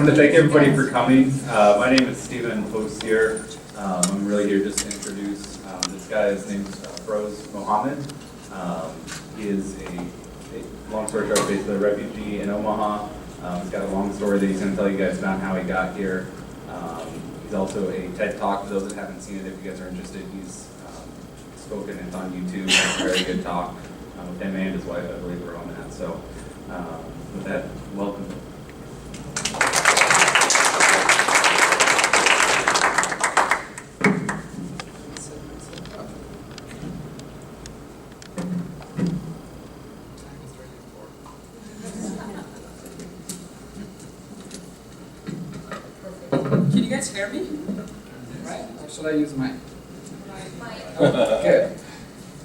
want to thank everybody for coming. My name is Stephen Postier. I'm really here just to introduce this guy. His name's Feroz Mohmand. He is a long story short, basically a refugee in Omaha. He's got a long story that he's going to tell you guys about how he got here. He's also a TED Talk. For those that haven't seen it, if you guys are interested, he's spoken. It's on YouTube. It's a very good talk with him and his wife. I believe we're on that. So with that, welcome. Can you guys hear me? Right? Or should I use mine? Oh, good.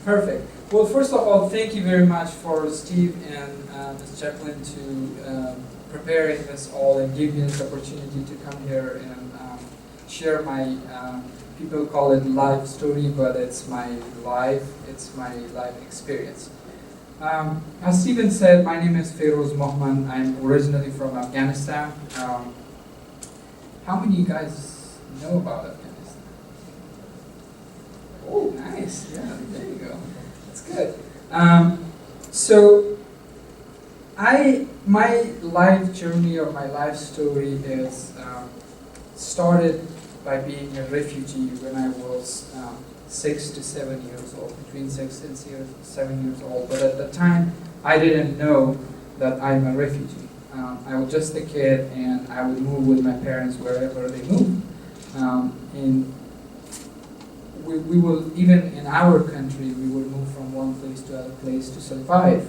Perfect. Well, first of all, thank you very much for Steve and Ms. Jacqueline to preparing this all and give me this opportunity to come here and share my, people call it life story, but it's my life experience. As Stephen said, my name is Feroz Mohmand. I'm originally from Afghanistan. How many of you guys know about Afghanistan? Oh, nice. Yeah, there you go. That's good. So, my life journey or my life story is started by being a refugee when I was 6 to 7 years old, between 6 and 7 years old. But at the time, I didn't know that I'm a refugee. I was just a kid, and I would move with my parents wherever they moved. And we will, even in our country, we would move from one place to other place to survive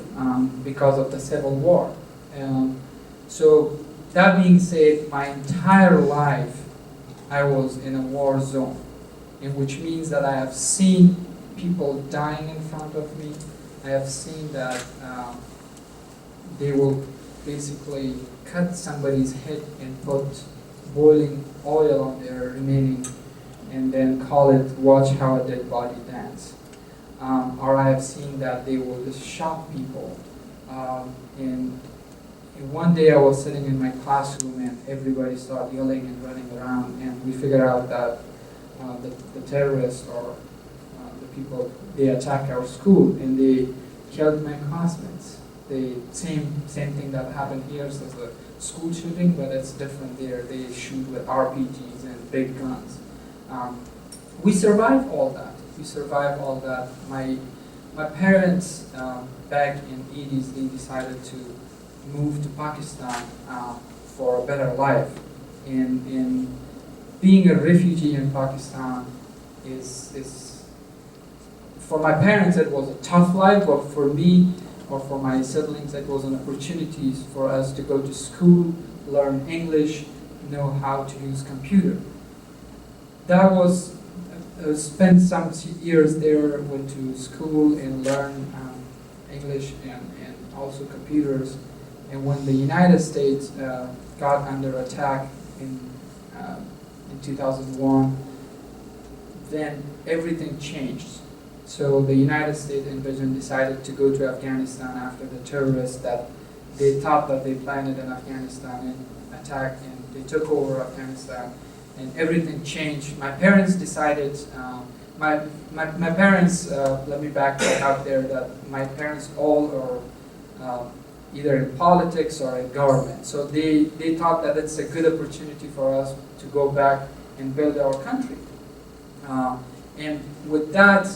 because of the Civil War. So that being said, my entire life I was in a war zone, which means that I have seen people dying in front of me. I have seen that they will basically cut somebody's head and put boiling oil on their remaining and then call it "watch how a dead body dance." Or I have seen that they will just shock people. And one day I was sitting in my classroom and everybody started yelling and running around, and we figured out that the terrorists or the people, they attacked our school and they killed my classmates. The same thing that happened here as a school shooting, but it's different there. They shoot with RPGs and big guns. We survived all that. My parents back in the 80s, they decided to move to Pakistan for a better life. And being a refugee in Pakistan is for my parents it was a tough life, but for me or for my siblings it was an opportunity for us to go to school, learn English, know how to use computer. That was spent some years there, went to school and learned English and also computers. And when the United States got under attack in 2001, then everything changed. So the United States invasion decided to go to Afghanistan after the terrorists that they thought that they planned in Afghanistan and attacked, and they took over Afghanistan, and everything changed. My parents decided, my parents, let me back out there, that my parents all are either in politics or in government. So they thought that it's a good opportunity for us to go back and build our country. And with that,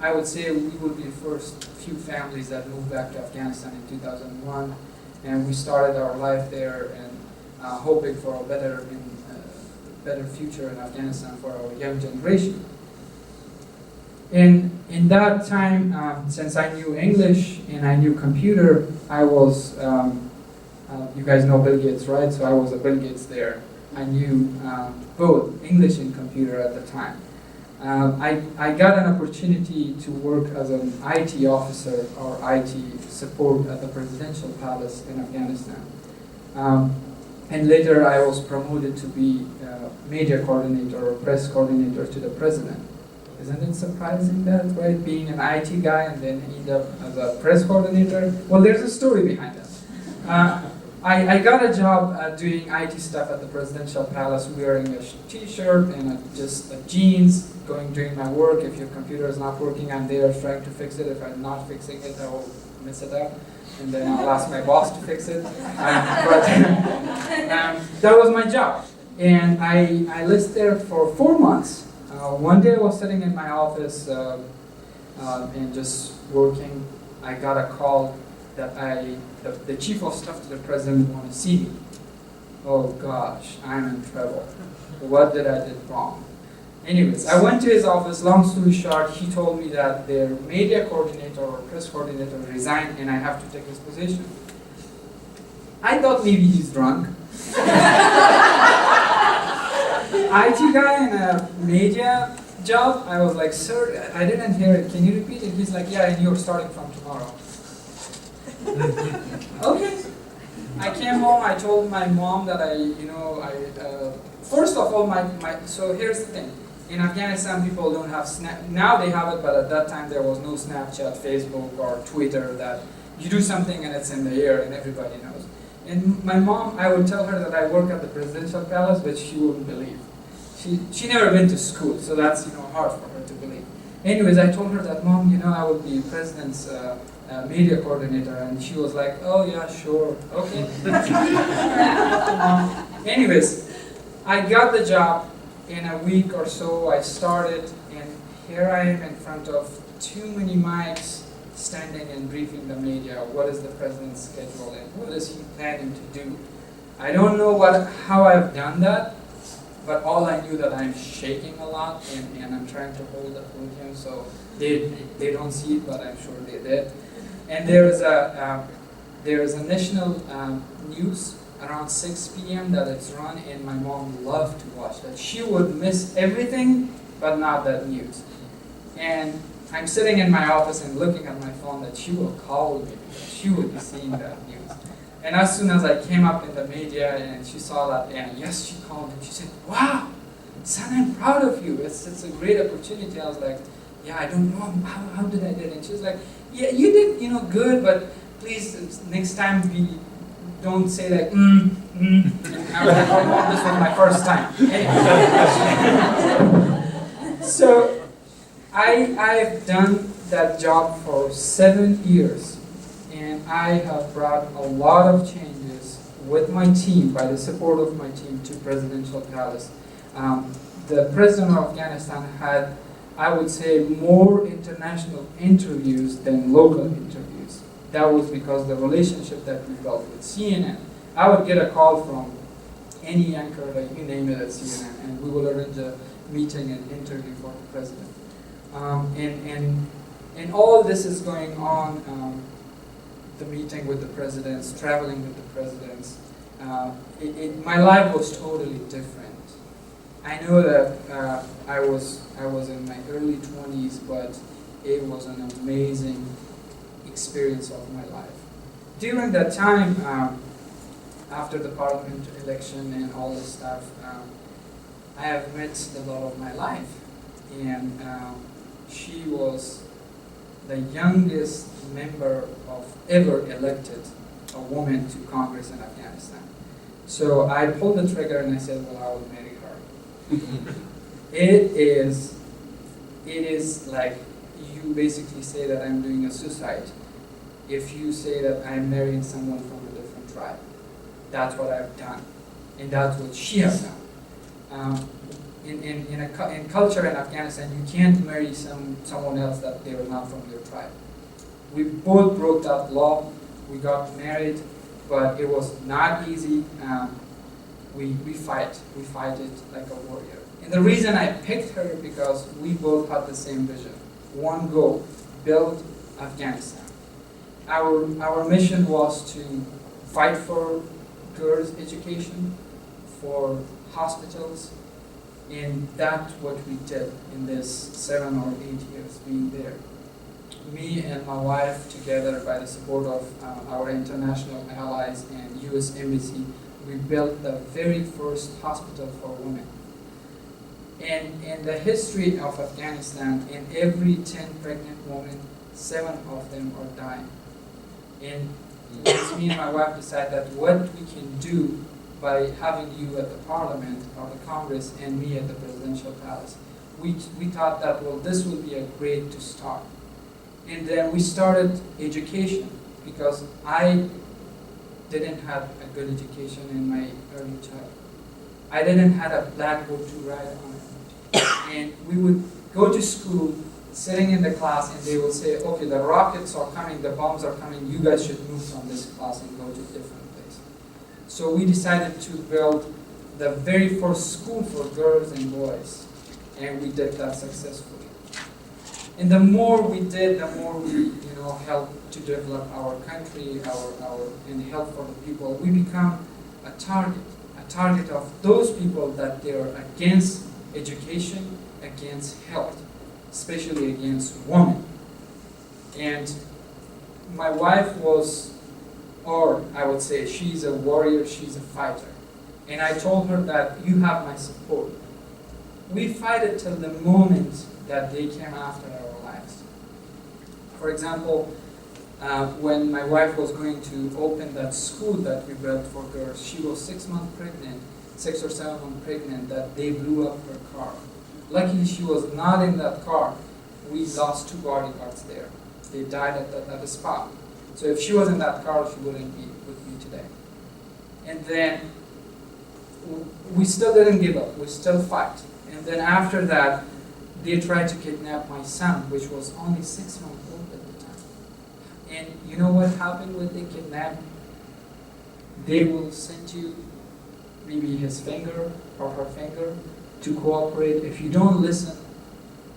I would say we would be the first few families that moved back to Afghanistan in 2001, and we started our life there and hoping for a better future in Afghanistan for our young generation. In that time, since I knew English and I knew computer, I was, you guys know Bill Gates, right? So I was a Bill Gates there. I knew both English and computer at the time. I got an opportunity to work as an IT officer or IT support at the presidential palace in Afghanistan. And later I was promoted to be media coordinator or press coordinator to the president. Isn't it surprising that, right? Being an IT guy and then end up as a press coordinator? Well, there's a story behind that. I got a job doing IT stuff at the presidential palace, wearing a t-shirt and just jeans, doing my work. If your computer is not working, I'm there trying to fix it. If I'm not fixing it, I will mess it up, and then I'll ask my boss to fix it. But that was my job, and I lived there for 4 months. One day I was sitting in my office and just working. I got a call that the chief of staff to the president wanted to see me. Oh gosh, I'm in trouble. What did I do wrong? Anyways, I went to his office. Long story short, he told me that their media coordinator or press coordinator resigned and I have to take his position. I thought maybe he's drunk. IT guy in a media job, I was like, sir, I didn't hear it. Can you repeat it? He's like, yeah, and you're starting from tomorrow. Okay. I came home, I told my mom that first of all, so here's the thing. In Afghanistan, people don't have Snap. Now they have it, but at that time there was no Snapchat, Facebook, or Twitter that you do something and it's in the air and everybody knows. And my mom, I would tell her that I work at the presidential palace, but she wouldn't believe. She never been to school, so that's hard for her to believe. Anyways, I told her that, Mom, I will be president's media coordinator, and she was like, oh yeah, sure, okay. Anyways, I got the job. In a week or so, I started, and here I am in front of too many mics, standing and briefing the media. What is the president's schedule, and what is he planning to do? I don't know how I've done that, but all I knew that I'm shaking a lot, and I'm trying to hold the podium, so they don't see it, but I'm sure they did. And there is a national news around 6 p.m. that it's run, and my mom loved to watch that. She would miss everything, but not that news. And I'm sitting in my office and looking at my phone that she will call me because she would be seeing that news. And as soon as I came up in the media and she saw that, and yes, she called me. She said, wow, son, I'm proud of you. It's a great opportunity. I was like, yeah, I don't know, how did I do it? And she was like, yeah, you did, good, but please, next time don't say like, And I was like, oh, no, this was my first time. Anyway. So, I've done that job for 7 years, and I have brought a lot of changes with my team, by the support of my team, to Presidential Palace. The President of Afghanistan had, I would say, more international interviews than local interviews. That was because the relationship that we built with CNN. I would get a call from any anchor, like you name it, at CNN, and we will arrange a meeting and interview for the president. And all this is going on, the meeting with the presidents, traveling with the presidents. My life was totally different. I know that I was in my early 20s, but it was an amazing experience of my life. During that time, after the parliament election and all this stuff, I have met the love of my life, and she was the youngest member of ever elected a woman to Congress in Afghanistan. So I pulled the trigger and I said, well, I will marry her. It is like you basically say that I'm doing a suicide if you say that I'm marrying someone from a different tribe. That's what I've done, and that's what she has done. In culture in Afghanistan, you can't marry someone else that they were not from your tribe. We both broke that law. We got married, but it was not easy. We fight it like a warrior. And the reason I picked her because we both had the same vision, one goal: build Afghanistan. Our mission was to fight for girls' education, for hospitals, and that's what we did in this 7 or 8 years being there. Me and my wife, together by the support of our international allies and U.S. Embassy, we built the very first hospital for women. And in the history of Afghanistan, in every 10 pregnant women, 7 of them are dying. And It's me and my wife decided that what we can do by having you at the parliament or the Congress and me at the presidential palace, we thought that, well, this would be a great to start. And then we started education, because I didn't have a good education in my early childhood. I didn't have a blackboard to write on it. And we would go to school, sitting in the class, and they would say, okay, the rockets are coming, the bombs are coming, you guys should move from this class and go to a different place. So we decided to build the very first school for girls and boys, and we did that successfully. And the more we did, the more we, helped to develop our country, and help for the people. We become a target of those people that they are against education, against health, especially against women. And my wife was, or I would say, she's a warrior, she's a fighter. And I told her that you have my support. We fight it till the moment that they came after our lives. For example, when my wife was going to open that school that we built for girls, she was 6 months pregnant, 6 or 7 months pregnant, that they blew up her car. Luckily, she was not in that car. We lost 2 bodyguards there. They died at the spot. So if she was in that car, she wouldn't be with me today. And then we still didn't give up. We still fight. And then after that, they tried to kidnap my son, which was only 6 months old at the time. And you know what happened when they kidnap? They will send you maybe his finger or her finger to cooperate. If you don't listen,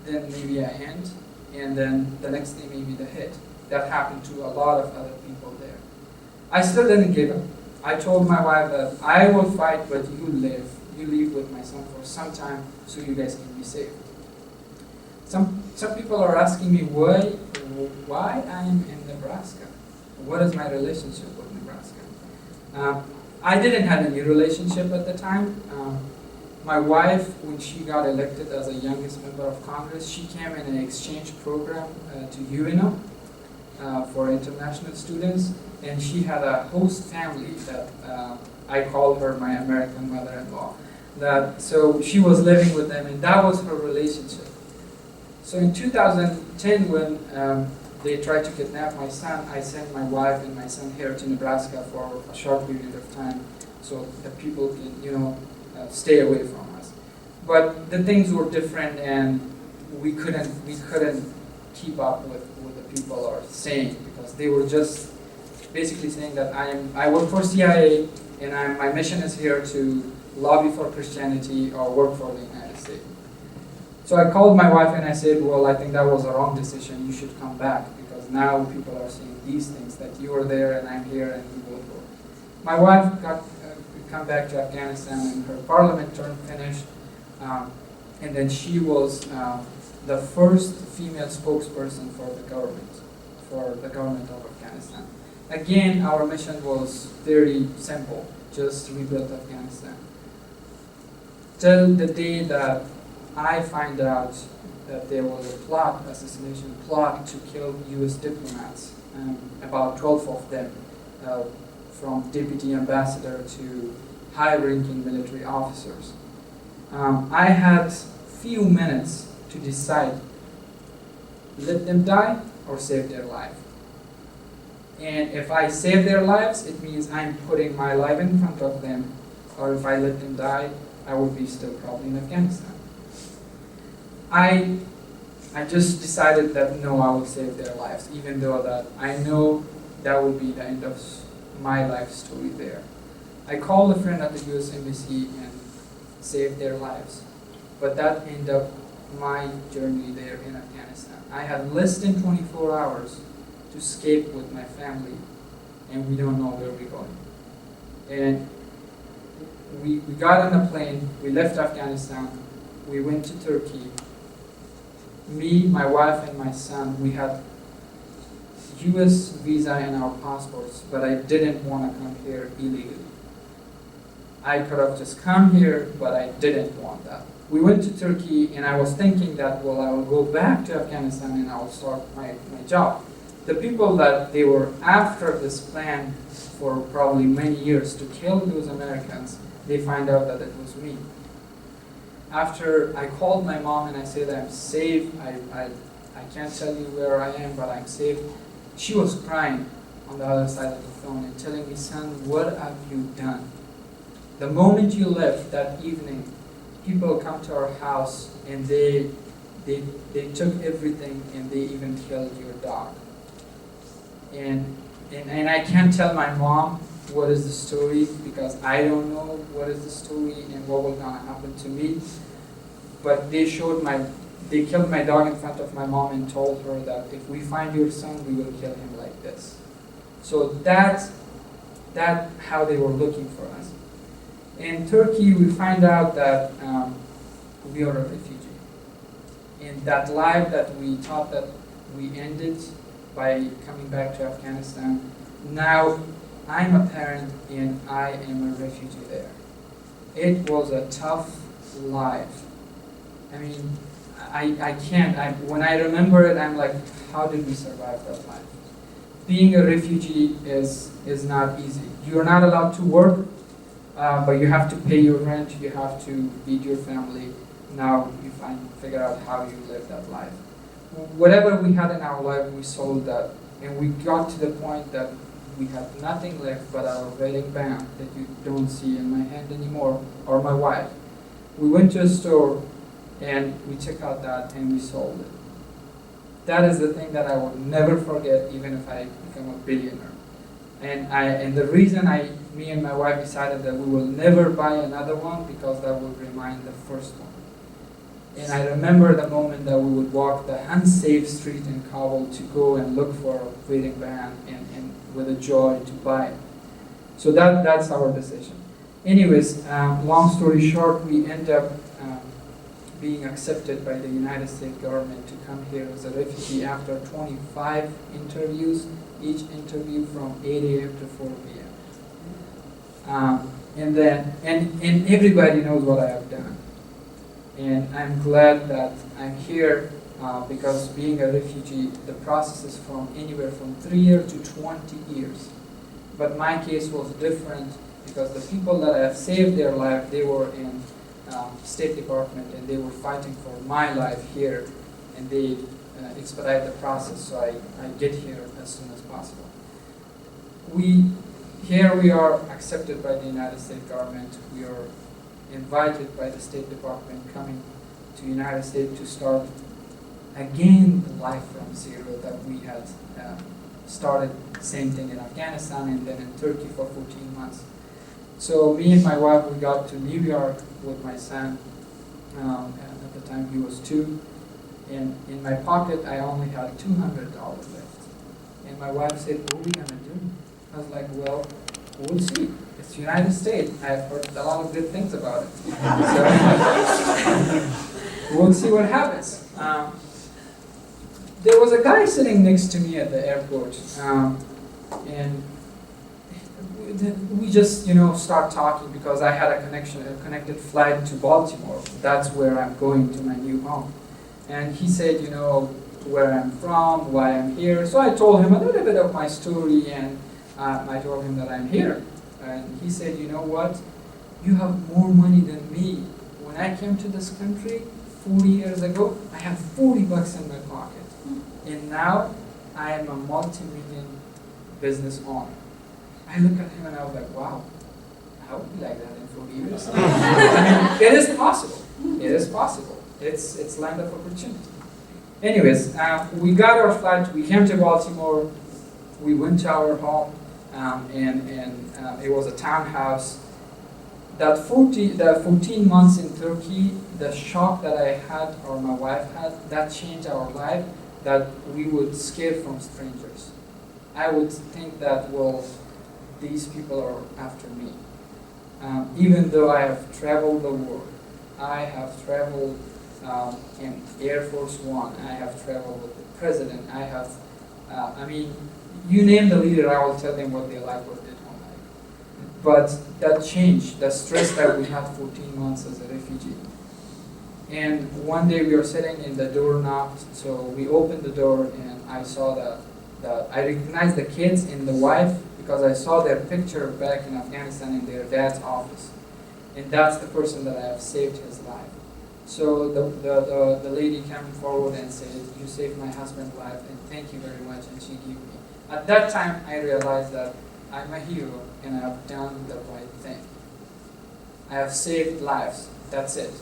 then maybe a hand, and then the next thing maybe the hit. That happened to a lot of other people there. I still didn't give up. I told my wife that I will fight, but you live. You leave with my son for some time so you guys can be safe. Some people are asking me why I am in Nebraska. What is my relationship with Nebraska? I didn't have any relationship at the time. My wife, when she got elected as the youngest member of Congress, she came in an exchange program to UNO for international students, and she had a host family that I called her my American mother-in-law. So she was living with them, and that was her relationship. So in 2010, when they tried to kidnap my son, I sent my wife and my son here to Nebraska for a short period of time, so that people can, stay away from us. But the things were different, and we couldn't keep up with what the people are saying, because they were just basically saying that I work for CIA, and my mission is here to lobby for Christianity or work for the United States. So I called my wife and I said, well, I think that was a wrong decision. You should come back, because now people are saying these things, that you are there and I'm here and we both work. My wife come back to Afghanistan, and her parliament term finished, and then she was the first female spokesperson for the government of Afghanistan. Again, our mission was very simple, just rebuild Afghanistan. Till the day that I find out that there was a assassination plot to kill U.S. diplomats, about 12 of them, from deputy ambassador to high-ranking military officers. I had few minutes to decide, let them die or save their life. And if I save their lives, it means I'm putting my life in front of them, or if I let them die, I would be still probably in Afghanistan. I just decided that no, I will save their lives, even though that I know that will be the end of my life story there. I called a friend at the U.S. Embassy and saved their lives, but that ended up my journey there in Afghanistan. I had less than 24 hours to escape with my family, and we don't know where we're going. And we got on a plane, we left Afghanistan, we went to Turkey. Me, my wife, and my son, we had U.S. visa in our passports, but I didn't want to come here illegally. I could have just come here, but I didn't want that. We went to Turkey, and I was thinking that, well, I will go back to Afghanistan and I will start my job. the people that they were after this plan for probably many years to kill those Americans, they find out that it was me. After I called my mom and I said I'm safe, I can't tell you where I am, but I'm safe, she was crying on the other side of the phone and telling me, son, what have you done? The moment you left that evening, people come to our house and they took everything and they even killed your dog. And I can't tell my mom what is the story because I don't know what is the story and what was gonna happen to me. But they killed my dog in front of my mom and told her that if we find your son, we will kill him like this. So that's how they were looking for us. In Turkey, we find out that we are a refugee. And that life that we thought that we ended by coming back to Afghanistan, now I'm a parent and I am a refugee there. It was a tough life. I mean, I can't, when I remember it, I'm like, how did we survive that life? Being a refugee is not easy. You're not allowed to work, but you have to pay your rent, you have to feed your family. Now you figure out how you live that life. Whatever we had in our life, we sold that. And we got to the point that we had nothing left but our wedding band that you don't see in my hand anymore, or my wife. We went to a store and we took out that and we sold it. That is the thing that I will never forget, even if I become a billionaire. And the reason me and my wife decided that we will never buy another one because that would remind the first one. And I remember the moment that we would walk the unsafe street in Kabul to go and look for a wedding band and with a joy to buy it. So that's our decision. Anyways, long story short, we end up being accepted by the United States government to come here as a refugee after 25 interviews, each interview from 8 a.m. to 4 p.m. And everybody knows what I have done. And I'm glad that I'm here because being a refugee, the process is from anywhere from 3 years to 20 years. But my case was different because the people that I have saved their life, they were in State Department and they were fighting for my life here, and they expedite the process so I get here as soon as possible. Here we are accepted by the United States government. We are invited by the State Department coming to the United States to start again the life from zero that we had started, same thing in Afghanistan and then in Turkey for 14 months. So me and my wife, we got to New York with my son. At the time he was 2. And in my pocket, I only had $200 left. And my wife said, what are we going to do? I was like, well, we'll see. It's the United States. I've heard a lot of good things about it. So we'll see what happens. There was a guy sitting next to me at the airport. And we just, start talking because I had a connected flight to Baltimore. That's where I'm going to my new home. And he said, where I'm from, why I'm here. So I told him a little bit of my story, and I told him that I'm here. And he said, you know what? You have more money than me. When I came to this country 40 years ago, I had $40 in my pocket. And now I am a multi-million business owner. I look at him and I was like, wow, I would be like that in 40 years. I mean, it is possible. It is possible. It's land of opportunity. Anyways, we got our flight. We came to Baltimore. We went to our home, and it was a townhouse. The 14 months in Turkey, the shock that I had, or my wife had, that changed our life, that we would scare from strangers. I would think that, well, these people are after me. Even though I have traveled the world, I have traveled in Air Force One, I have traveled with the President, I have, you name the leader, I will tell them what they like, what they don't like. But that changed, the stress that we had 14 months as a refugee. And one day we were sitting and the door knocked, so we opened the door and I saw the I recognized the kids and the wife because I saw their picture back in Afghanistan in their dad's office. And that's the person that I have saved his life. So the lady came forward and said, you saved my husband's life and thank you very much, and she gave me. At that time I realized that I'm a hero and I have done the right thing. I have saved lives, that's it.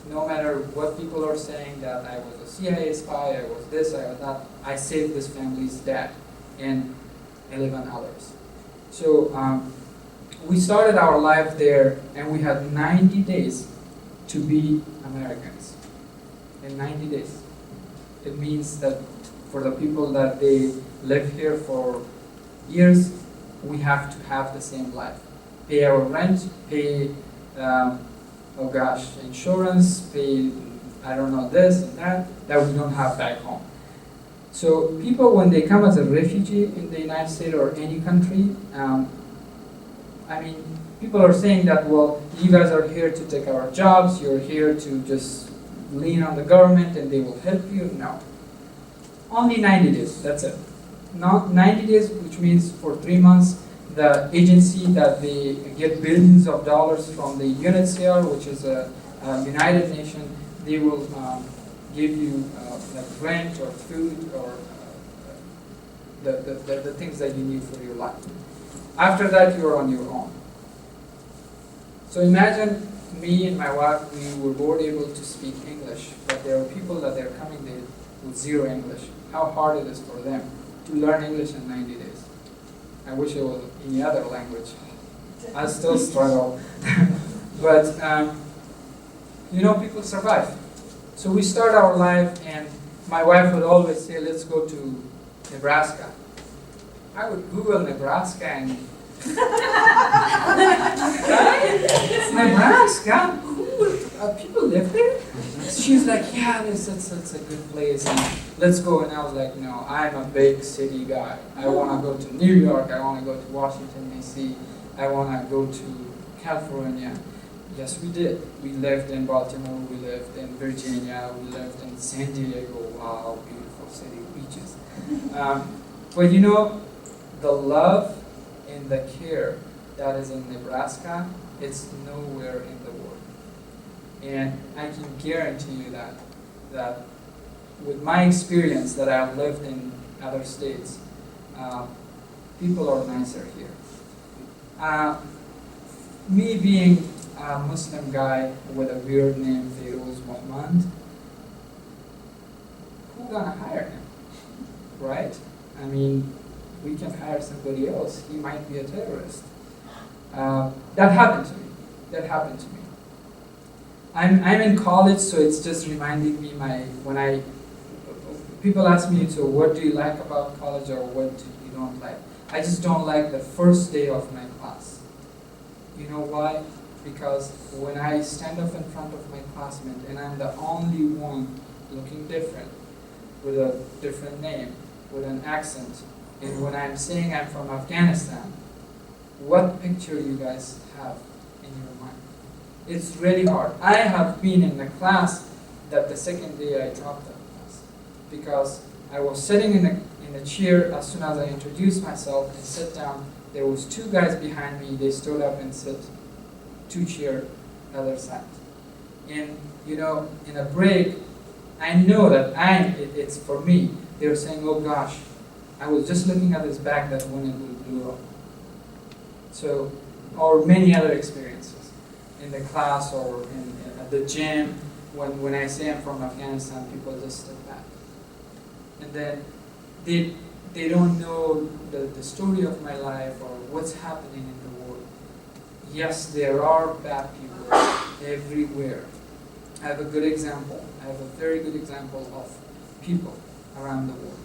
No matter what people are saying, that I was a CIA spy, I was this, I was that, I saved this family's dad and 11 others. So we started our life there and we had 90 days to be Americans. In 90 days. It means that for the people that they live here for years, we have to have the same life. Pay our rent, pay insurance, pay, I don't know, this and that we don't have back home. So people, when they come as a refugee in the United States or any country, I mean, people are saying that, well, you guys are here to take our jobs, you're here to just lean on the government and they will help you. No. Only 90 days, that's it. Not 90 days, which means for 3 months, the agency that they get billions of dollars from the UNHCR, which is a United Nation, they will give you like rent or food or the things that you need for your life. After that, you're on your own. So imagine me and my wife, we were both able to speak English, but there are people that they're coming there with zero English. How hard it is for them to learn English in 90 days. I wish it was any other language. I still struggle. But, you know, people survive. So we start our life, and my wife would always say, let's go to Nebraska. I would Google Nebraska and Nebraska? People live there? She's like, yeah, it's a good place, and let's go. And I was like, no, I'm a big city guy. I want to go to New York. I want to go to Washington, D.C. I want to go to California. Yes, we did. We lived in Baltimore. We lived in Virginia. We lived in San Diego. Wow, beautiful city, beaches. But you know, the love and the care that is in Nebraska, it's nowhere in the world. And I can guarantee you that with my experience that I've lived in other states, people are nicer here. Me being a Muslim guy with a weird name, Feroz Mohmand, who gonna hire him, right? I mean, we can hire somebody else. He might be a terrorist. That happened to me. That happened to me. I'm in college, so it's just reminding me people ask me, so what do you like about college or what do you don't like? I just don't like the first day of my class. You know why? Because when I stand up in front of my classmate and I'm the only one looking different, with a different name, with an accent, and when I'm saying I'm from Afghanistan, what picture you guys have in your mind? It's really hard. I have been in the class that the second day I dropped the class because I was sitting in a chair as soon as I introduced myself and sat down. There was 2 guys behind me. They stood up and sat 2 chairs other side. And you know, in a break, I know that it's for me. They were saying, oh gosh, I was just looking at his back that when it blew up. So, or many other experiences in the class or at the gym. When I say I'm from Afghanistan, people just step back. And then they don't know the story of my life or what's happening in the world. Yes, there are bad people everywhere. I have a good example. I have a very good example of people around the world.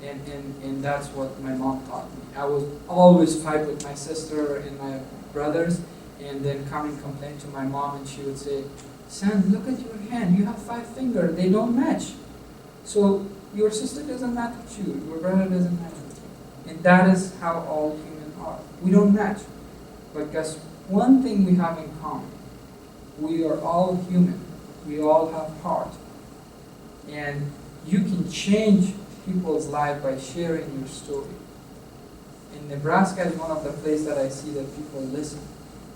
And that's what my mom taught me. I would always fight with my sister and my brothers, and then come and complain to my mom, and she would say, son, look at your hand, you have 5 fingers, they don't match. So your sister doesn't match with you, your brother doesn't match with you. And that is how all humans are. We don't match. But guess one thing we have in common. We are all human. We all have heart. And you can change people's life by sharing your story. And Nebraska is one of the places that I see that people listen.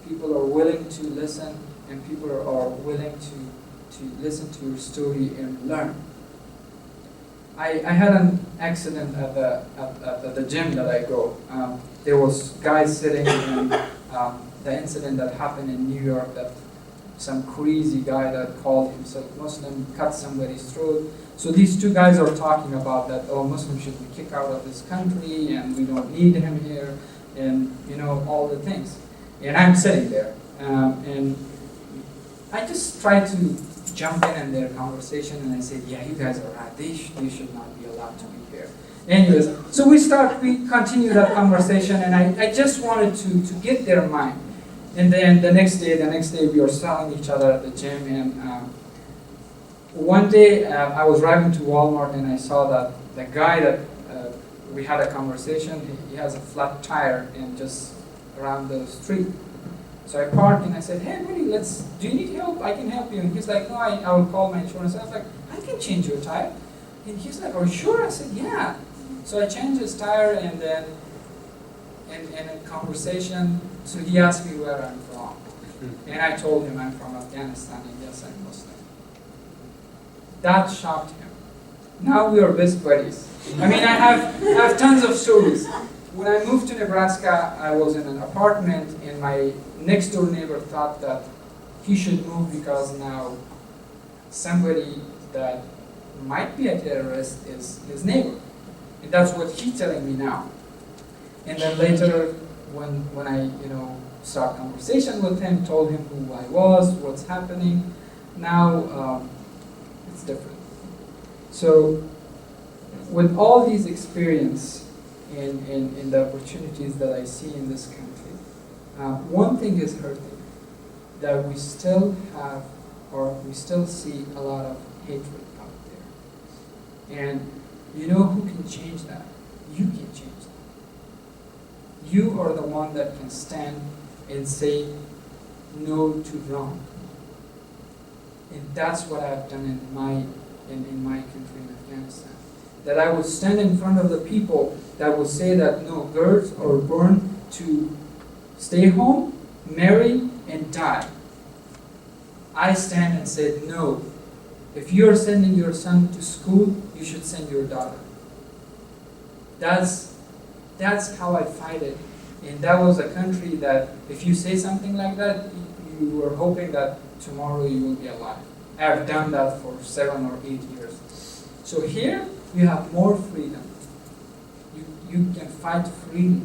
People are willing to listen, and people are willing to listen to your story and learn. I had an accident at the gym that I go. There was guys sitting in the incident that happened in New York, that some crazy guy that called himself Muslim cut somebody's throat. So these two guys are talking about that, oh, Muslims should be kicked out of this country and we don't need him here, and all the things. And I'm sitting there, and I just try to jump in their conversation, and I said, yeah, you guys are right, they should not be allowed to be here. Anyways, so we continue that conversation, and I just wanted to get their mind. And then the next day we were selling each other at the gym, and one day I was driving to Walmart, and I saw that the guy that we had a conversation, he has a flat tire and just around the street. So I parked and I said, hey buddy, do you need help? I can help you. And he's like, no, I will call my insurance. I was like, I can change your tire. And he's like, are you sure? I said, yeah. So I changed his tire, and then in a conversation, so he asked me where I'm from. And I told him I'm from Afghanistan, and yes, I'm Muslim. That shocked him. Now we are best buddies. I mean, I have tons of stories. When I moved to Nebraska, I was in an apartment, and my next door neighbor thought that he should move because now somebody that might be a terrorist is his neighbor. And that's what he's telling me now. And then later, when I start conversation with him, told him who I was, what's happening, now it's different. So with all these experience and the opportunities that I see in this country, one thing is hurting, that we still have, or we still see a lot of hatred out there. And you know who can change that? You can change that. You are the one that can stand and say no to wrong. And that's what I've done in my country, in Afghanistan. That I would stand in front of the people that would say that no, girls are born to stay home, marry, and die. I stand and said no. If you're sending your son to school, you should send your daughter. That's how I fight it. And that was a country that if you say something like that, you were hoping that tomorrow you will be alive. I have done that for 7 or 8 years. So here, you have more freedom. You can fight freely.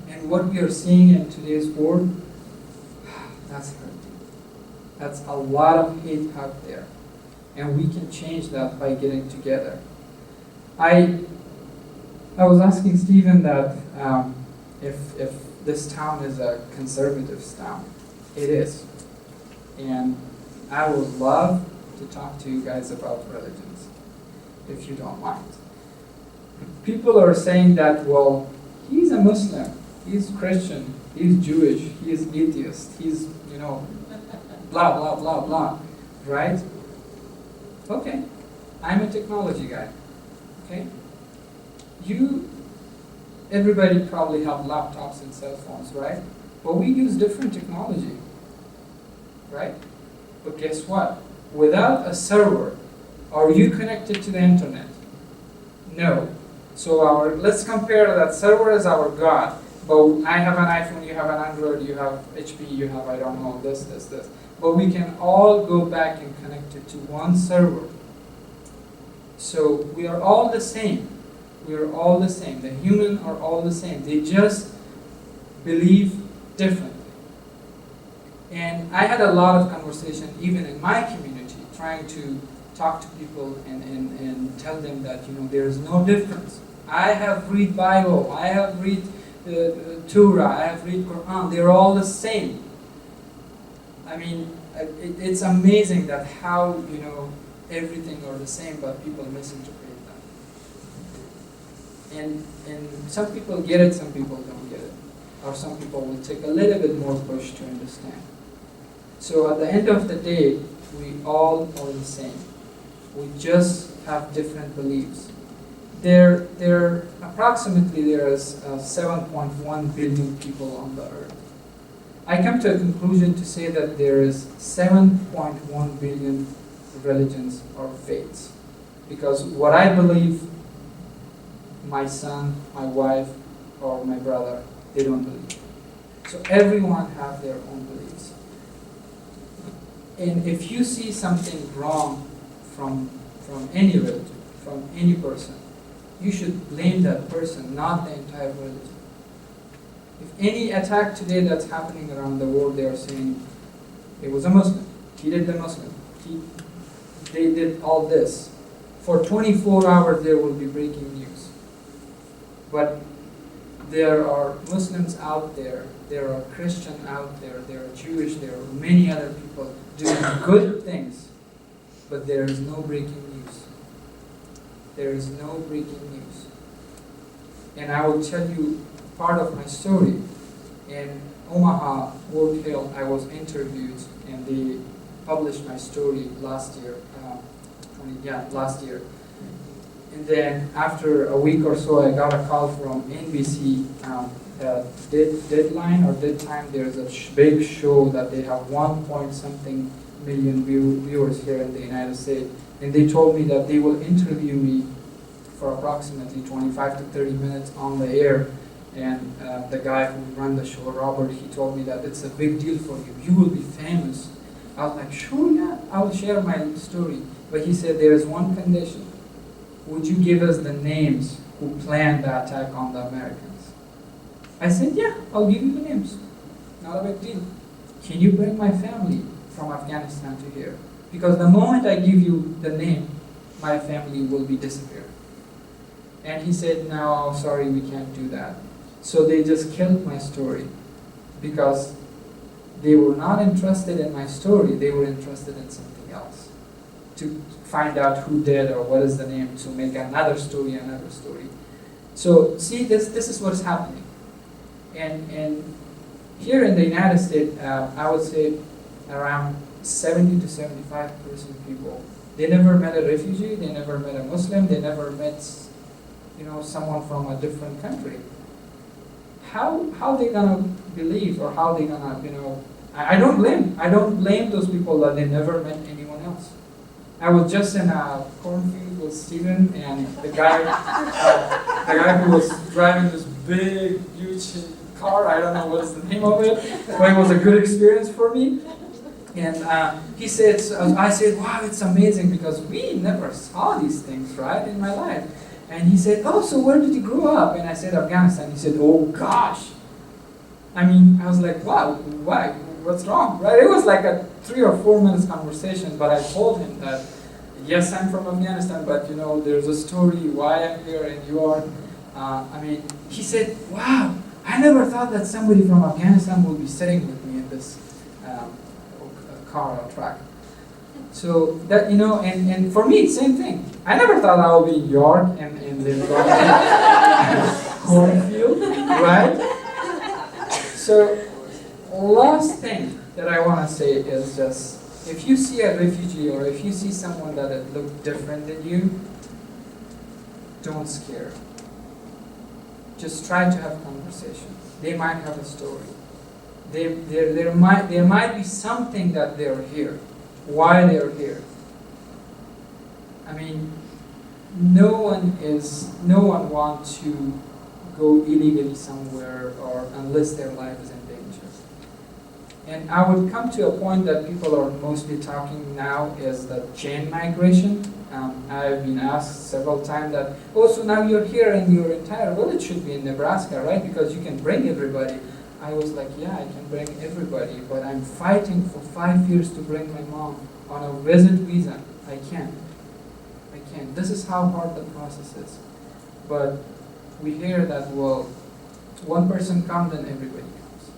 And what we are seeing in today's world, that's hurting. That's a lot of hate out there. And we can change that by getting together. I was asking Stephen that if this town is a conservative town. It is. And I would love to talk to you guys about religions, if you don't mind. People are saying that, well, he's a Muslim, he's Christian, he's Jewish, he's atheist, he's, blah, blah, blah, blah, right? Okay, I'm a technology guy, okay? Everybody probably have laptops and cell phones, right? But we use different technology, right? But guess what? Without a server, are you connected to the internet? No. So let's compare that server as our God. But I have an iPhone, you have an Android, you have HP, you have, I don't know, this. But we can all go back and connect it to one server. So we are all the same. We are all the same. The humans are all the same. They just believe differently. And I had a lot of conversation, even in my community, trying to talk to people and tell them that there is no difference. I have read Bible, I have read Torah, I have read Quran. They're all the same. I mean, it's amazing that how everything are the same, but people misinterpret that. And some people get it, some people don't get it, or some people will take a little bit more push to understand. So at the end of the day, we all are the same. We just have different beliefs. Approximately there is 7.1 billion people on the earth. I come to a conclusion to say that there is 7.1 billion religions or faiths. Because what I believe, my son, my wife, or my brother, they don't believe. So everyone have their own beliefs. And if you see something wrong from any religion, from any person, you should blame that person, not the entire religion. If any attack today that's happening around the world, they are saying, it was a Muslim, he did the Muslim, they did all this. For 24 hours there will be breaking news. But there are Muslims out there are Christian out there are Jewish, there are many other people doing good things, but there is no breaking news. There is no breaking news. And I will tell you part of my story. In Omaha, World Hill, I was interviewed and they published my story last year. Last year. And then after a week or so, I got a call from NBC. Deadline or Deadtime, there's a big show that they have 1 point something million viewers here in the United States. And they told me that they will interview me for approximately 25 to 30 minutes on the air. And the guy who ran the show, Robert, he told me that it's a big deal for you. You will be famous. I was like, sure, yeah, I'll share my story. But he said, there is one condition. Would you give us the names who planned the attack on the Americans? I said, yeah, I'll give you the names. Not a big deal. Can you bring my family from Afghanistan to here? Because the moment I give you the name, my family will be disappeared. And he said, no, sorry, we can't do that. So they just killed my story because they were not interested in my story, they were interested in something else. To find out who did or what is the name, to make another story. So see, this is what's happening. And here in the United States, I would say around 70 to 75% people, they never met a refugee, they never met a Muslim, they never met someone from a different country. How they gonna believe, or how they gonna, I don't blame those people that they never met anyone else. I was just in a cornfield with Steven and the guy who was driving this big, huge car. I don't know what's the name of it, but it was a good experience for me. And he said, I said, wow, it's amazing because we never saw these things, right, in my life. And he said, oh, so where did you grow up? And I said, Afghanistan. He said, oh gosh. I mean, I was like, wow, why? What's wrong, right? It was like a 3 or 4 minutes conversation, but I told him that, yes, I'm from Afghanistan, but there's a story why I'm here and you are. He said, wow, I never thought that somebody from Afghanistan would be sitting with me in this car or truck. So that, and for me, same thing. I never thought I would be in York and in the cornfield, right? So, last thing that I want to say is just, if you see a refugee or if you see someone that looks different than you, don't scare. Just try to have conversation. They might have a story. There might be something that they're here. Why they're here. I mean, no one wants to go illegally somewhere or unless their life is in danger. And I would come to a point that people are mostly talking now is the chain migration. I've been asked several times that, oh, so now you're here and your entire village should be in Nebraska, right? Because you can bring everybody. I was like, yeah, I can bring everybody, but I'm fighting for 5 years to bring my mom on a visit visa. I can't. This is how hard the process is. But we hear that, well, one person comes, then everybody comes.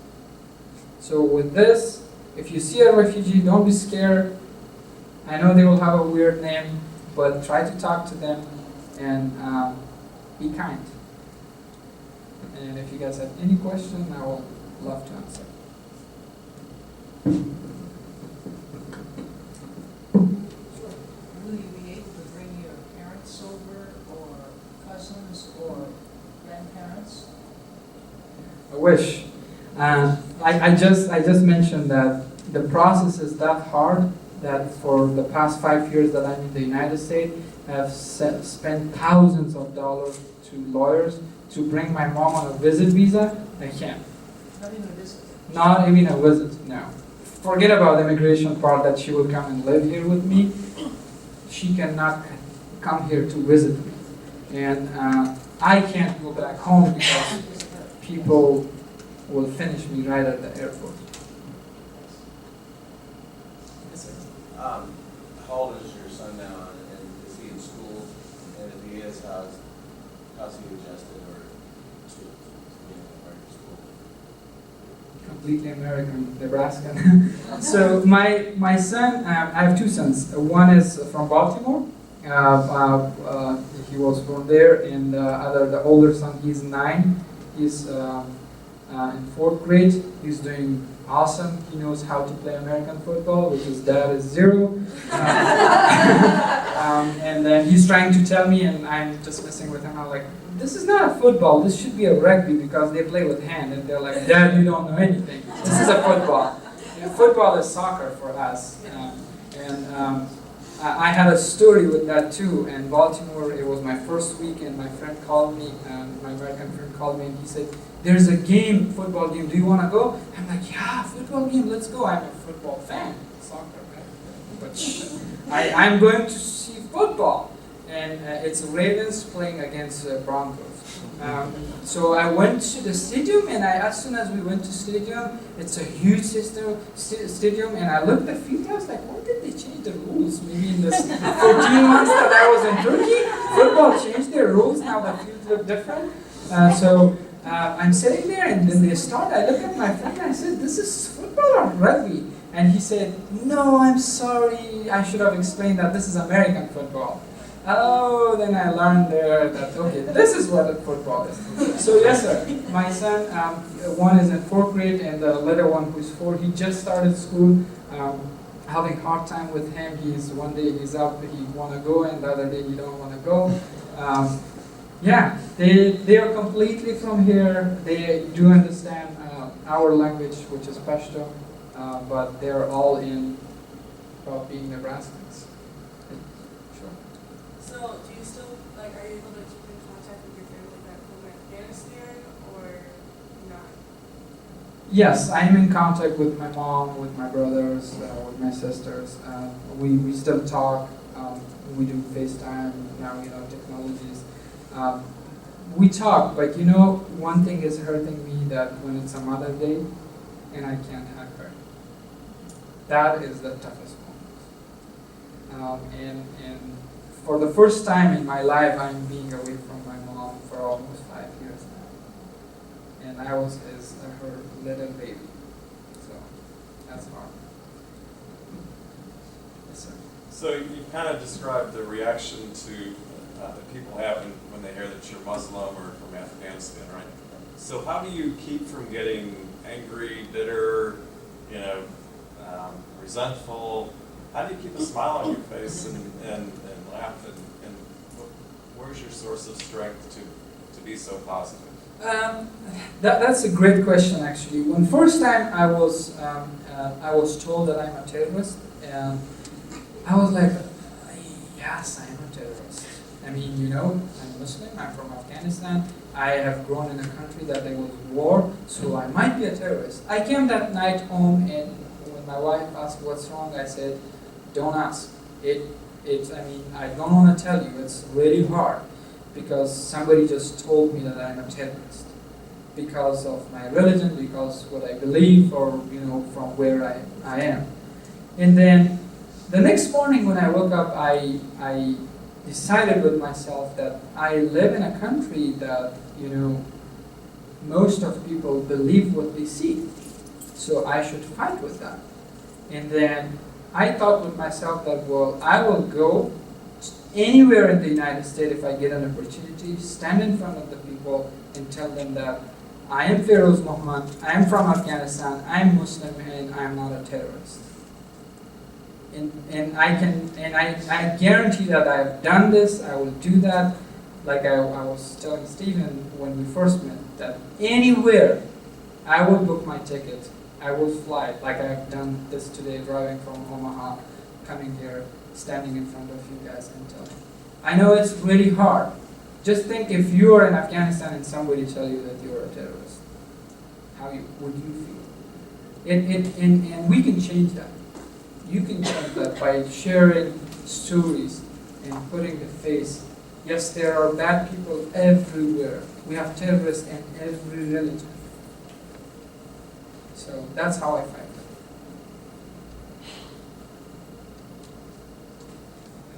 So with this, if you see a refugee, don't be scared. I know they will have a weird name, but try to talk to them and be kind. And if you guys have any question, I will love to answer. Will you be able to bring your parents over or wish. I just mentioned that the process is that hard that for the past 5 years that I'm in the United States, I've spent thousands of dollars to lawyers to bring my mom on a visit visa. I can't. Not even a visit. Not even a visit, no. Forget about the immigration part that she will come and live here with me. She cannot come here to visit me. And I can't go back home because people will finish me right at the airport. How old is your son now, and is he in school? And if he is, how's he adjusted or to being in American school? Completely American, Nebraskan. So my son, I have 2 sons. One is from Baltimore. He was born there, and the older son, he's 9. He's in 4th grade. He's doing awesome. He knows how to play American football, which his dad is 0. And then he's trying to tell me, and I'm just messing with him. I'm like, this is not a football. This should be a rugby because they play with hand. And they're like, Dad, you don't know anything. This is a football. Football is soccer for us. I had a story with that too. In Baltimore, it was my first week, and my friend called me, my American friend called me, and he said, there's a game, football game, do you want to go? I'm like, yeah, football game, let's go. I'm a football fan, soccer, right? But I'm going to see football. And it's Ravens playing against Broncos. So I went to the stadium, and as soon as we went to stadium, it's a huge stadium, and I looked at the field, I was like, why did they change the rules? Maybe in this 14 months that I was in Turkey, football changed their rules, now the fields look different. I'm sitting there, and then they start, I look at my friend, and I said, this is football or rugby? And he said, no, I'm sorry, I should have explained that this is American football. Oh, then I learned there that, okay, this is what a football is. So yes, sir, my son, one is in 4th grade, and the little one who's 4, he just started school. Having a hard time with him. One day he's up, he want to go, and the other day he don't want to go. Yeah, they are completely from here. They do understand our language, which is Pashto, but they're all in about being Nebraskans. Sure. So, do you still, like, are you able to keep in contact with your family back home in Afghanistan, or not? Yes, I'm in contact with my mom, with my brothers, with my sisters. We still talk. We do FaceTime now, technologies. We talk, but one thing is hurting me, that when it's a Mother Day and I can't hug her. That is the toughest moment. And for the first time in my life, I'm being away from my mom for almost 5 years now. And I was her little baby. So that's hard. Yes, sir. So you kind of described the reaction to that people have when they hear that you're Muslim or from Afghanistan, right? So how do you keep from getting angry, bitter, resentful? How do you keep a smile on your face and laugh? And where's your source of strength to be so positive? That's a great question, actually. When first time I was told that I'm a terrorist, I was like, yes, I'm a terrorist. I mean, I'm Muslim, I'm from Afghanistan, I have grown in a country that there was war, so I might be a terrorist. I came that night home, and when my wife asked what's wrong, I said, don't ask. I don't want to tell you, it's really hard, because somebody just told me that I'm a terrorist. Because of my religion, because what I believe, or, from where I am. And then, the next morning when I woke up, I decided with myself that I live in a country that, most of people believe what they see. So I should fight with that. And then I thought with myself that, well, I will go anywhere in the United States if I get an opportunity, stand in front of the people and tell them that I am Feroz Mohmand, I am from Afghanistan, I am Muslim, and I am not a terrorist. And I guarantee that I have done this, I will do that. Like I was telling Stephen when we first met, that anywhere I will book my ticket. I will fly, like I've done this today, driving from Omaha, coming here, standing in front of you guys and telling. I know it's really hard. Just think if you are in Afghanistan and somebody tell you that you're a terrorist, would you feel? And we can change that. You can change that by sharing stories and putting the face. Yes, there are bad people everywhere. We have terrorists in every religion. So that's how I fight them.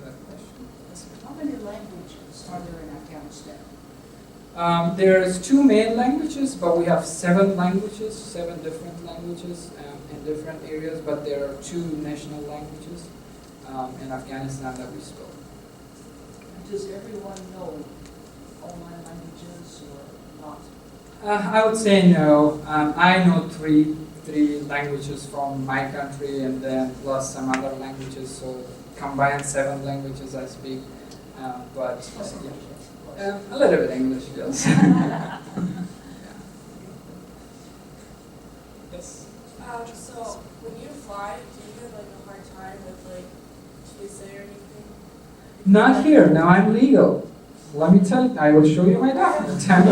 Another question? Yes, ma'am. How many languages are there in Afghanistan? There's 2 main languages, but we have 7 languages, 7 different languages in different areas, but there are 2 national languages in Afghanistan that we spoke. Does everyone know all 9 languages or not? I would say no. I know three languages from my country, and then plus some other languages, so combined 7 languages I speak. But yeah. A little bit English, yes. Yeah. Yes. So when you fly, do you have like a hard time with like TSA or anything? Not here. Now I'm legal. Let me tell you. I will show you my document. I'm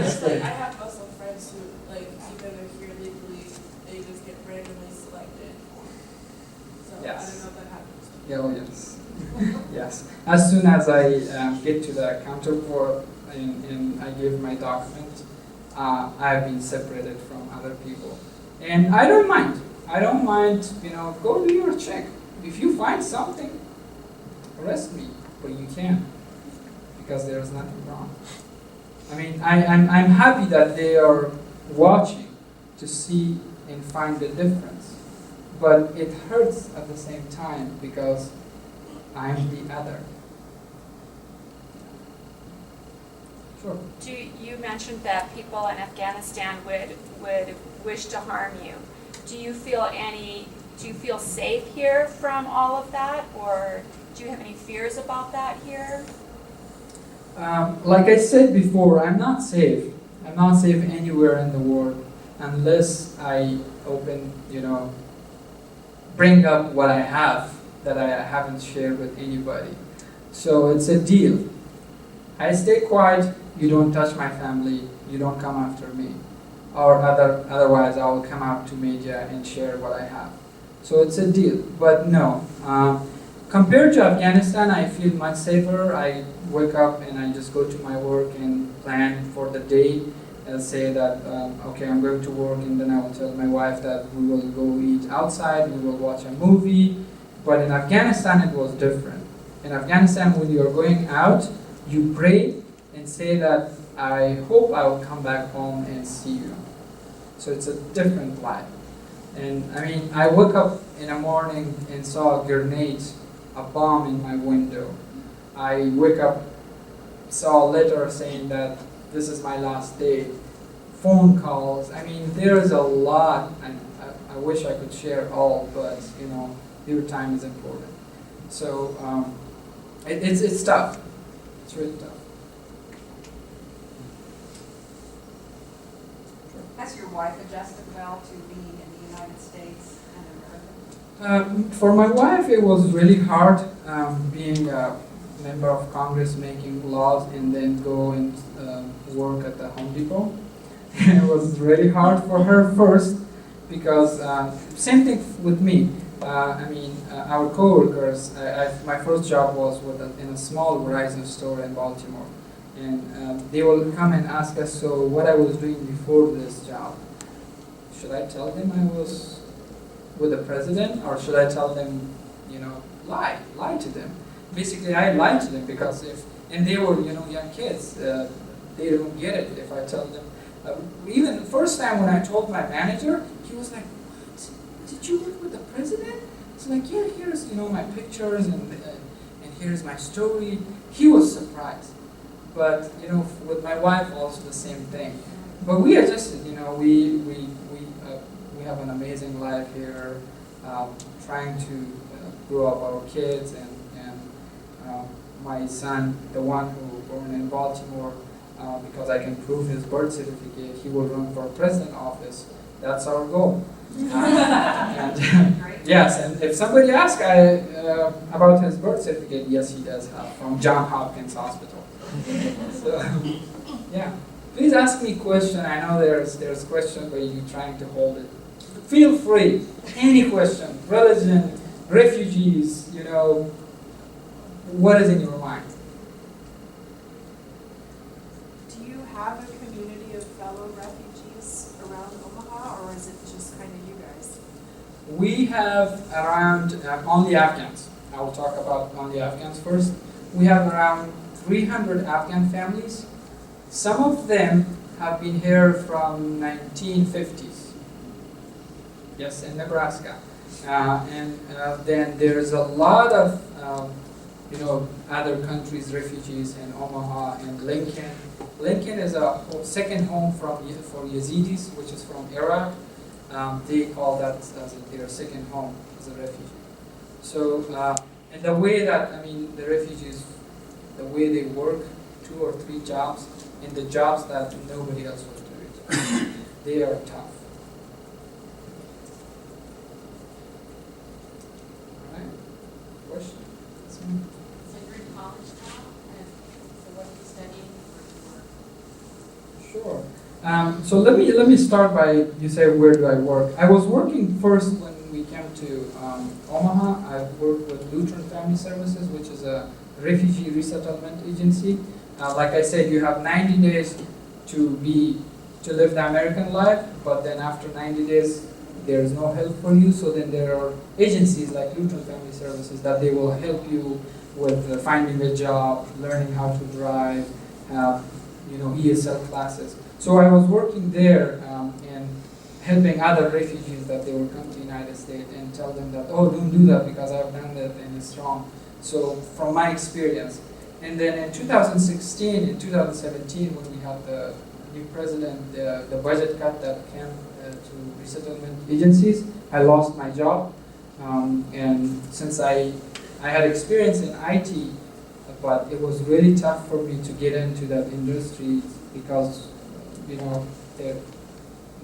Just, like, I have Muslim friends who, like, even if you're legally, they just get randomly selected. So Yes. I don't know if that happens. Yeah, oh, yes. Yes. As soon as I get to the counter port and I give my document, I've been separated from other people. And I don't mind. I don't mind, go do your check. If you find something, arrest me, but you can't, because there's nothing wrong. I mean, I'm happy that they are watching to see and find the difference. But it hurts at the same time because I'm the other. Sure. You mentioned that people in Afghanistan would wish to harm you. Do you feel safe here from all of that, or do you have any fears about that here? Like I said before, I'm not safe. I'm not safe anywhere in the world unless I bring up what I have that I haven't shared with anybody. So it's a deal. I stay quiet, you don't touch my family, you don't come after me. Or otherwise I will come out to media and share what I have. So it's a deal, but no. Compared to Afghanistan, I feel much safer. I wake up and I just go to my work and plan for the day and say that, okay, I'm going to work, and then I will tell my wife that we will go eat outside, we will watch a movie. But in Afghanistan, it was different. In Afghanistan, when you're going out, you pray and say that, I hope I will come back home and see you. So it's a different life. And I mean, I woke up in the morning and saw a grenade, a bomb in my window. I wake up, saw a letter saying that this is my last day. Phone calls. I mean, there's a lot, and I wish I could share all, but your time is important. So it's tough. It's really tough. Has your wife adjusted well to being in the United States and America? For my wife, it was really hard being a member of Congress, making laws, and then go and work at the Home Depot. It was really hard for her first because same thing with me. Our coworkers. My first job was in a small Verizon store in Baltimore. And they will come and ask us, so what I was doing before this job. Should I tell them I was with the president, or should I tell them, lie to them? Basically, I lied to them because and they were, young kids. They don't get it if I tell them. Even the first time when I told my manager, he was like, what? Did you work with the president? It's like, yeah, here's, my pictures and here's my story. He was surprised. But with my wife also the same thing. But we adjusted. We have an amazing life here, trying to grow up our kids, and my son, the one who born in Baltimore, because I can prove his birth certificate, he will run for president office. That's our goal. And yes, and if somebody asks about his birth certificate, yes, he does have from Johns Hopkins Hospital. So, yeah. Please ask me question. I know there's question, but you're trying to hold it. Feel free. Any question. Religion, refugees, what is in your mind? Do you have a community of fellow refugees around Omaha, or is it just kind of you guys? We have around, only Afghans. I will talk about only Afghans first. We have around 300 Afghan families. Some of them have been here from 1950s. Yes, in Nebraska. And then there's a lot of, other countries' refugees in Omaha and Lincoln. Lincoln is a second home for Yazidis, which is from Iraq. They call that as their second home as a refugee. So, and the way that, the refugees, the way they work, 2 or 3 jobs, in the jobs that nobody else will do it. They are tough. All right. Question? So you're in college now, and so what are you studying or work? Sure. So let me start by, you say, where do I work? I was working first when we came to Omaha. I worked with Lutheran Family Services, which is a refugee resettlement agency. Like I said, you have 90 days to live the American life, but then after 90 days, there is no help for you. So then there are agencies like Lutheran Family Services that they will help you with finding a job, learning how to drive, ESL classes. So I was working there and helping other refugees that they will come to the United States and tell them that, oh, don't do that because I've done that and it's wrong. So from my experience. And then in 2016 and 2017, when we had the new president, the budget cut that came to resettlement agencies, I lost my job. And since I had experience in IT, but it was really tough for me to get into that industry because, there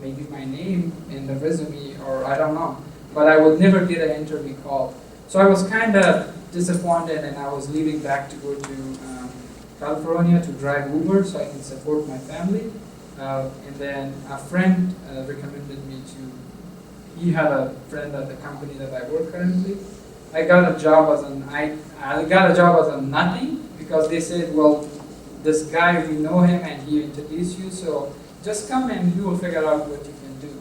maybe my name in the resume or I don't know, but I would never get an interview call. So I was kind of disappointed, and I was leaving back to go to California to drive Uber so I can support my family. And then a friend recommended me he had a friend at the company that I work currently. I got a job as a nothing because they said, well, this guy, we know him and he introduced you, so just come and you will figure out what you can do.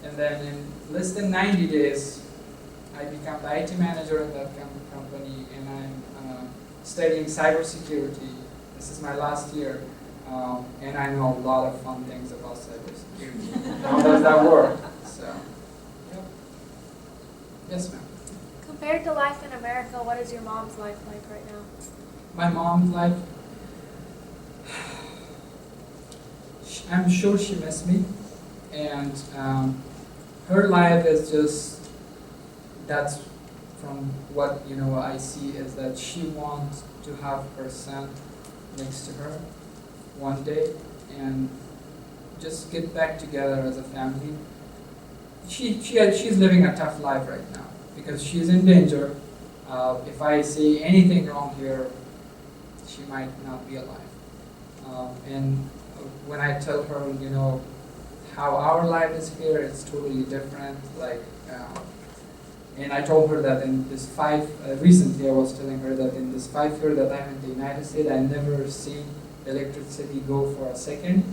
And then in less than 90 days, I became the IT manager in that company, and I'm studying cybersecurity. This is my last year, and I know a lot of fun things about cybersecurity. How does that work? So, yep. Yes, ma'am. Compared to life in America, what is your mom's life like right now? My mom's life, I'm sure she missed me, and her life is just, that's from what I see is that she wants to have her son next to her one day and just get back together as a family. She's living a tough life right now because she's in danger. If I say anything wrong here, she might not be alive. And when I tell her, how our life is here, it's totally different. And I told her that in this recently I was telling her that in this 5 years that I'm in the United States, I never seen electricity go for a second.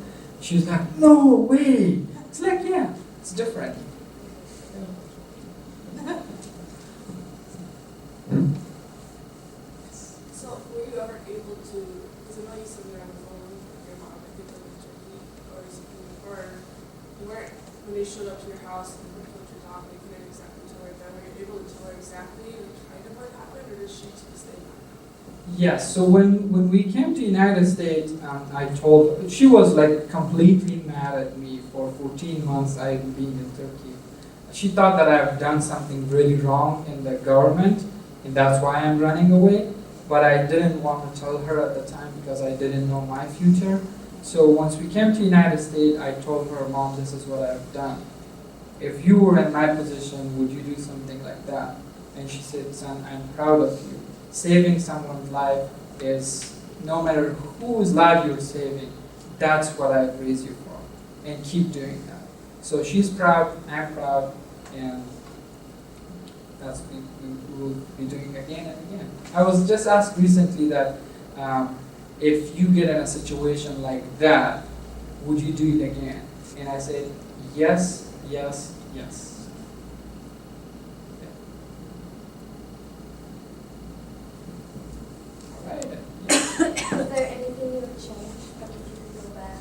She was like, no way. It's like, yeah, it's different. So were you ever able to, because I know you said you're on the phone with your mom, I think it was Turkey or something, or you weren't, when they showed up to your house and the coach was off, they couldn't exactly tell her that. Were you able to tell her exactly kind of what happened, or did she to this day not know? Yes, so when we came to United States, I told her, she was like completely mad at me for 14 months I've been in Turkey. She thought that I've done something really wrong in the government, and that's why I'm running away. But I didn't want to tell her at the time because I didn't know my future. So once we came to United States, I told her, Mom, this is what I've done. If you were in my position, would you do something like that? And she said, son, I'm proud of you. Saving someone's life is, no matter whose life you're saving, that's what I've raised you for. And keep doing that. So she's proud, I'm proud, and that's what we will be doing again and again. I was just asked recently that if you get in a situation like that, would you do it again? And I said, yes, yes, yes. Yeah. All right. Is there anything you would change if you could go back?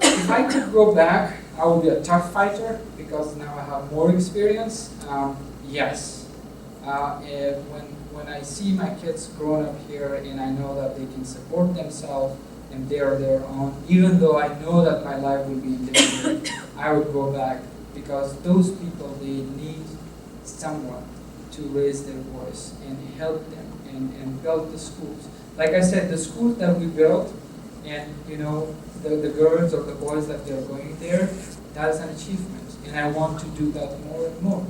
If I could go back, I would be a tough fighter because now I have more experience. Yes. When I see my kids growing up here and I know that they can support themselves and they are their own, even though I know that my life will be in danger, I would go back because those people, they need someone to raise their voice and help them and build the schools. Like I said, the schools that we built and the girls or the boys that they're going there, that's an achievement. And I want to do that more and more.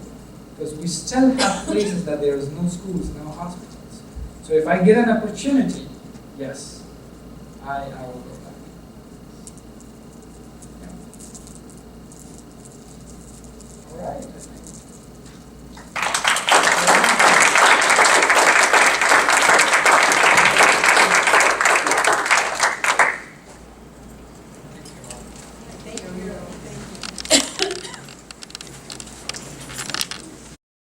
Because we still have places that there is no schools, no hospitals. So if I get an opportunity, yes, I will go back. Yeah. All right.